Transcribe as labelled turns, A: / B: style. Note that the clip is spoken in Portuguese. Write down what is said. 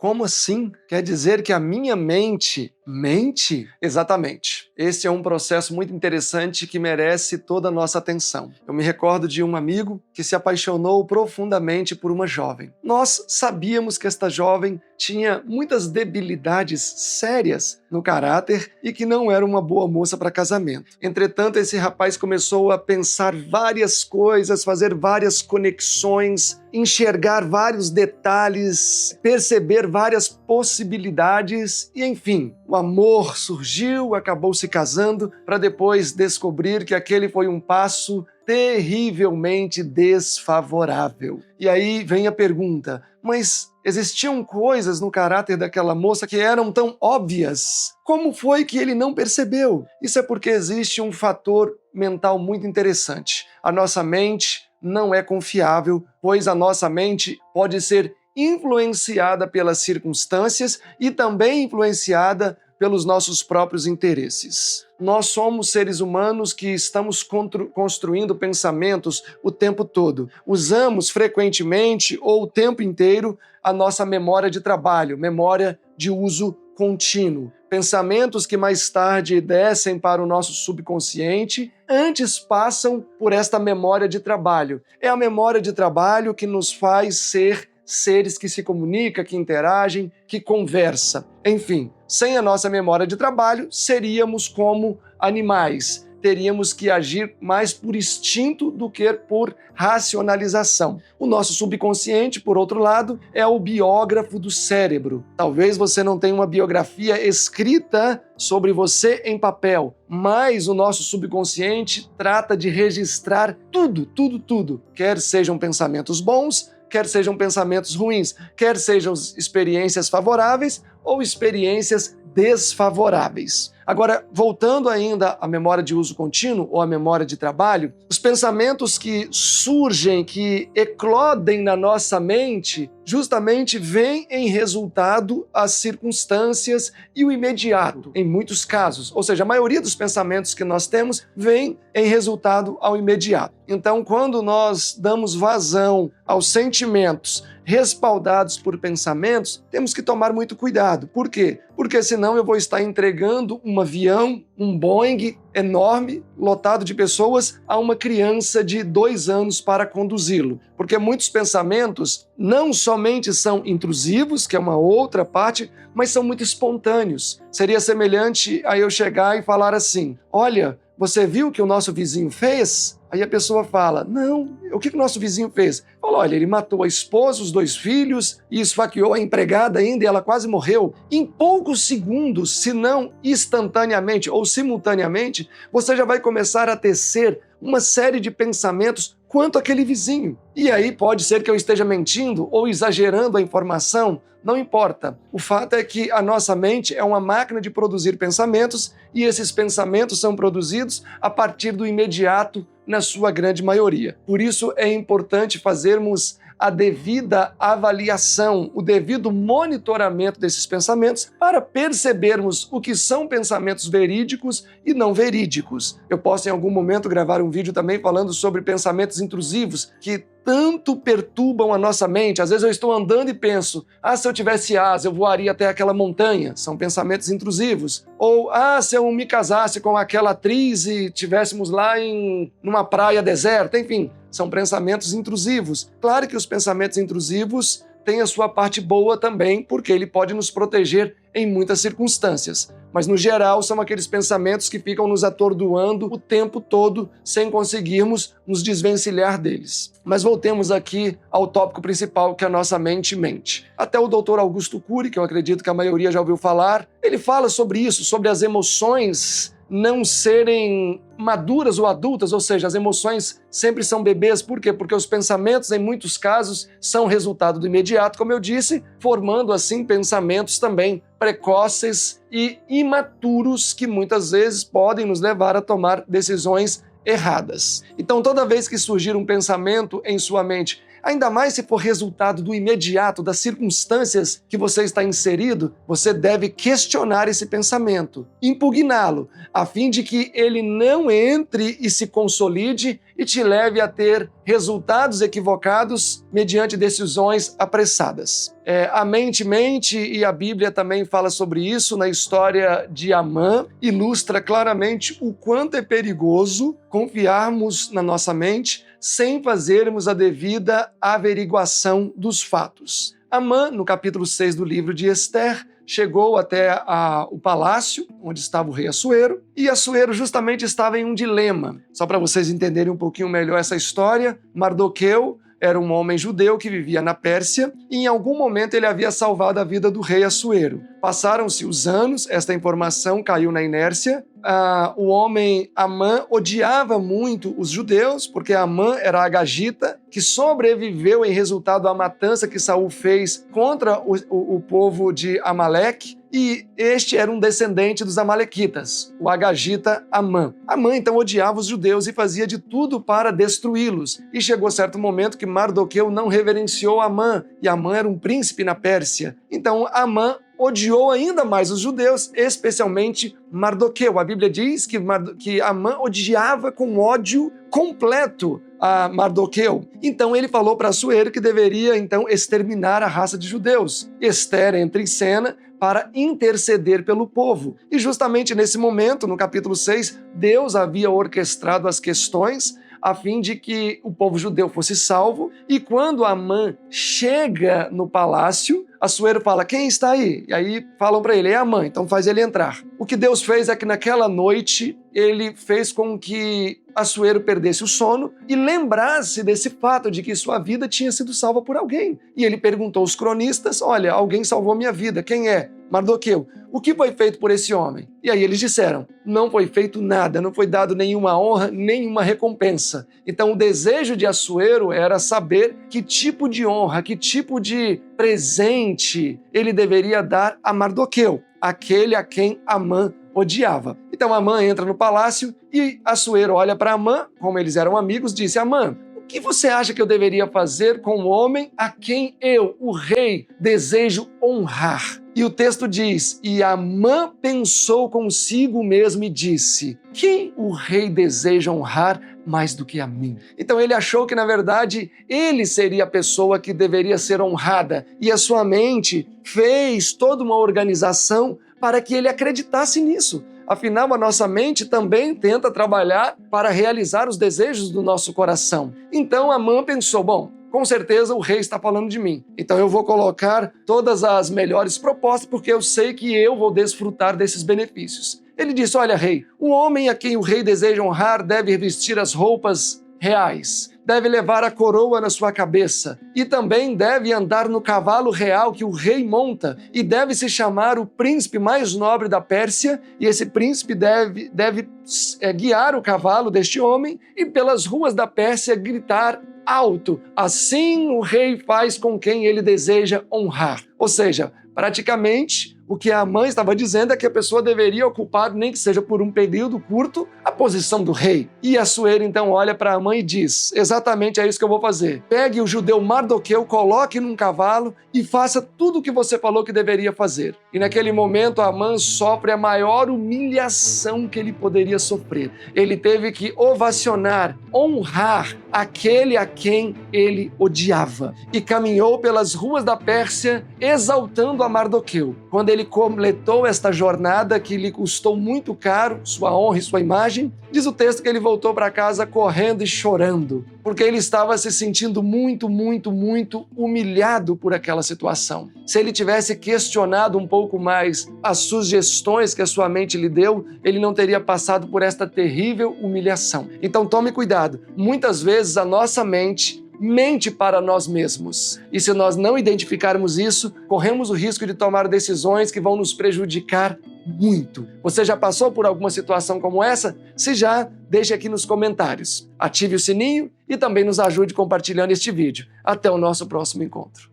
A: Como assim? Quer dizer que a minha mente mente? Exatamente. Esse é um processo muito interessante que merece toda a nossa atenção. Eu me recordo de um amigo que se apaixonou profundamente por uma jovem. Nós sabíamos que esta jovem tinha muitas debilidades sérias no caráter e que não era uma boa moça para casamento. Entretanto, esse rapaz começou a pensar várias coisas, fazer várias conexões, enxergar vários detalhes, perceber várias possibilidades e, enfim, o amor surgiu, acabou se casando, para depois descobrir que aquele foi um passo terrivelmente desfavorável. E aí vem a pergunta, mas existiam coisas no caráter daquela moça que eram tão óbvias? Como foi que ele não percebeu? Isso é porque existe um fator mental muito interessante. A nossa mente não é confiável, pois a nossa mente pode ser influenciada pelas circunstâncias e também influenciada pelos nossos próprios interesses. Nós somos seres humanos que estamos construindo pensamentos o tempo todo. Usamos frequentemente ou o tempo inteiro a nossa memória de trabalho, memória de uso contínuo. Pensamentos que mais tarde descem para o nosso subconsciente, antes passam por esta memória de trabalho. É a memória de trabalho que nos faz ser seres que se comunicam, que interagem, que conversam. Enfim, sem a nossa memória de trabalho, seríamos como animais. Teríamos que agir mais por instinto do que por racionalização. O nosso subconsciente, por outro lado, é o biógrafo do cérebro. Talvez você não tenha uma biografia escrita sobre você em papel, mas o nosso subconsciente trata de registrar tudo. Quer sejam pensamentos bons, quer sejam pensamentos ruins, quer sejam experiências favoráveis ou experiências desfavoráveis. Agora, voltando ainda à memória de uso contínuo ou à memória de trabalho, os pensamentos que surgem, que eclodem na nossa mente, justamente vêm em resultado as circunstâncias e o imediato, em muitos casos. Ou seja, a maioria dos pensamentos que nós temos vem em resultado ao imediato. Então, quando nós damos vazão aos sentimentos respaldados por pensamentos, temos que tomar muito cuidado. Por quê? Porque senão eu vou estar entregando um avião, um Boeing enorme, lotado de pessoas, a uma criança de 2 anos para conduzi-lo. Porque muitos pensamentos não somente são intrusivos, que é uma outra parte, mas são muito espontâneos. Seria semelhante a eu chegar e falar assim, olha, você viu o que o nosso vizinho fez? Aí a pessoa fala, não, o que o nosso vizinho fez? Fala, olha, ele matou a esposa, os 2 filhos e esfaqueou a empregada ainda e ela quase morreu. Em poucos segundos, se não instantaneamente ou simultaneamente, você já vai começar a tecer uma série de pensamentos quanto àquele vizinho. E aí pode ser que eu esteja mentindo ou exagerando a informação, não importa. O fato é que a nossa mente é uma máquina de produzir pensamentos e esses pensamentos são produzidos a partir do imediato, na sua grande maioria. Por isso é importante fazermos a devida avaliação, o devido monitoramento desses pensamentos para percebermos o que são pensamentos verídicos e não verídicos. Eu posso em algum momento gravar um vídeo também falando sobre pensamentos intrusivos que tanto perturbam a nossa mente. Às vezes eu estou andando e penso, se eu tivesse asa, eu voaria até aquela montanha. São pensamentos intrusivos. Ou, se eu me casasse com aquela atriz e tivéssemos lá numa praia deserta. Enfim, são pensamentos intrusivos. Claro que os pensamentos intrusivos têm a sua parte boa também, porque ele pode nos proteger em muitas circunstâncias. Mas, no geral, são aqueles pensamentos que ficam nos atordoando o tempo todo, sem conseguirmos nos desvencilhar deles. Mas voltemos aqui ao tópico principal, que é a nossa mente mente. Até o Dr. Augusto Cury, que eu acredito que a maioria já ouviu falar, ele fala sobre isso, sobre as emoções não serem maduras ou adultas, ou seja, as emoções sempre são bebês. Por quê? Porque os pensamentos, em muitos casos, são resultado do imediato, como eu disse, formando assim pensamentos também precoces e imaturos que muitas vezes podem nos levar a tomar decisões erradas. Então, toda vez que surgir um pensamento em sua mente ainda mais se for resultado do imediato, das circunstâncias que você está inserido, você deve questionar esse pensamento, impugná-lo, a fim de que ele não entre e se consolide e te leve a ter resultados equivocados mediante decisões apressadas. A mente mente, e a Bíblia também fala sobre isso na história de Amã, ilustra claramente o quanto é perigoso confiarmos na nossa mente sem fazermos a devida averiguação dos fatos. Amã, no capítulo 6 do livro de Ester, chegou até o palácio, onde estava o rei Assuero, e Assuero justamente estava em um dilema. Só para vocês entenderem um pouquinho melhor essa história, Mardoqueu era um homem judeu que vivia na Pérsia e em algum momento ele havia salvado a vida do rei Assuero. Passaram-se os anos, esta informação caiu na inércia. O homem Amã odiava muito os judeus, porque Amã era agagita, que sobreviveu em resultado à matança que Saul fez contra o povo de Amaleque, e este era um descendente dos amalequitas, o agagita Amã. Amã então odiava os judeus e fazia de tudo para destruí-los. E chegou certo momento que Mardoqueu não reverenciou Amã, e Amã era um príncipe na Pérsia. Então Amã odiou ainda mais os judeus, especialmente Mardoqueu. A Bíblia diz que Amã odiava com ódio completo a Mardoqueu. Então ele falou para Assuero que deveria então exterminar a raça de judeus. Ester entra em cena para interceder pelo povo. E justamente nesse momento, no capítulo 6, Deus havia orquestrado as questões a fim de que o povo judeu fosse salvo. E quando Amã chega no palácio, Assuero fala: quem está aí? E aí falam para ele: é Amã, então faz ele entrar. O que Deus fez é que naquela noite ele fez com que Assuero perdesse o sono e lembrasse desse fato de que sua vida tinha sido salva por alguém. E ele perguntou aos cronistas: olha, alguém salvou minha vida, quem é? Mardoqueu. O que foi feito por esse homem? E aí eles disseram: não foi feito nada, não foi dado nenhuma honra, nenhuma recompensa. Então o desejo de Assuero era saber que tipo de honra, que tipo de presente ele deveria dar a Mardoqueu, aquele a quem Amã odiava. Então Amã entra no palácio e Assuero olha para Amã, como eles eram amigos, disse: Amã, o que você acha que eu deveria fazer com o homem a quem eu, o rei, desejo honrar? E o texto diz: e Amã pensou consigo mesmo e disse: quem o rei deseja honrar mais do que a mim? Então ele achou que, na verdade, ele seria a pessoa que deveria ser honrada. E a sua mente fez toda uma organização para que ele acreditasse nisso. Afinal, a nossa mente também tenta trabalhar para realizar os desejos do nosso coração. Então Amã pensou: bom, com certeza o rei está falando de mim. Então eu vou colocar todas as melhores propostas, porque eu sei que eu vou desfrutar desses benefícios. Ele disse: olha, rei, o homem a quem o rei deseja honrar deve vestir as roupas reais, deve levar a coroa na sua cabeça e também deve andar no cavalo real que o rei monta e deve se chamar o príncipe mais nobre da Pérsia, e esse príncipe deve guiar o cavalo deste homem e pelas ruas da Pérsia gritar alto: assim o rei faz com quem ele deseja honrar. Ou seja, praticamente o que a mãe estava dizendo é que a pessoa deveria ocupar, nem que seja por um período curto, a posição do rei. E Assuero então olha para a mãe e diz: exatamente é isso que eu vou fazer. Pegue o judeu Mardoqueu, coloque num cavalo e faça tudo o que você falou que deveria fazer. E naquele momento Amã sofre a maior humilhação que ele poderia sofrer. Ele teve que ovacionar, honrar aquele a quem ele odiava. E caminhou pelas ruas da Pérsia exaltando a Mardoqueu. Quando ele completou esta jornada que lhe custou muito caro, sua honra e sua imagem, diz o texto que ele voltou para casa correndo e chorando, porque ele estava se sentindo muito humilhado por aquela situação. Se ele tivesse questionado um pouco mais as sugestões que a sua mente lhe deu, ele não teria passado por esta terrível humilhação. Então tome cuidado. Muitas vezes a nossa mente para nós mesmos. E se nós não identificarmos isso, corremos o risco de tomar decisões que vão nos prejudicar muito. Você já passou por alguma situação como essa? Se já, deixe aqui nos comentários. Ative o sininho e também nos ajude compartilhando este vídeo. Até o nosso próximo encontro.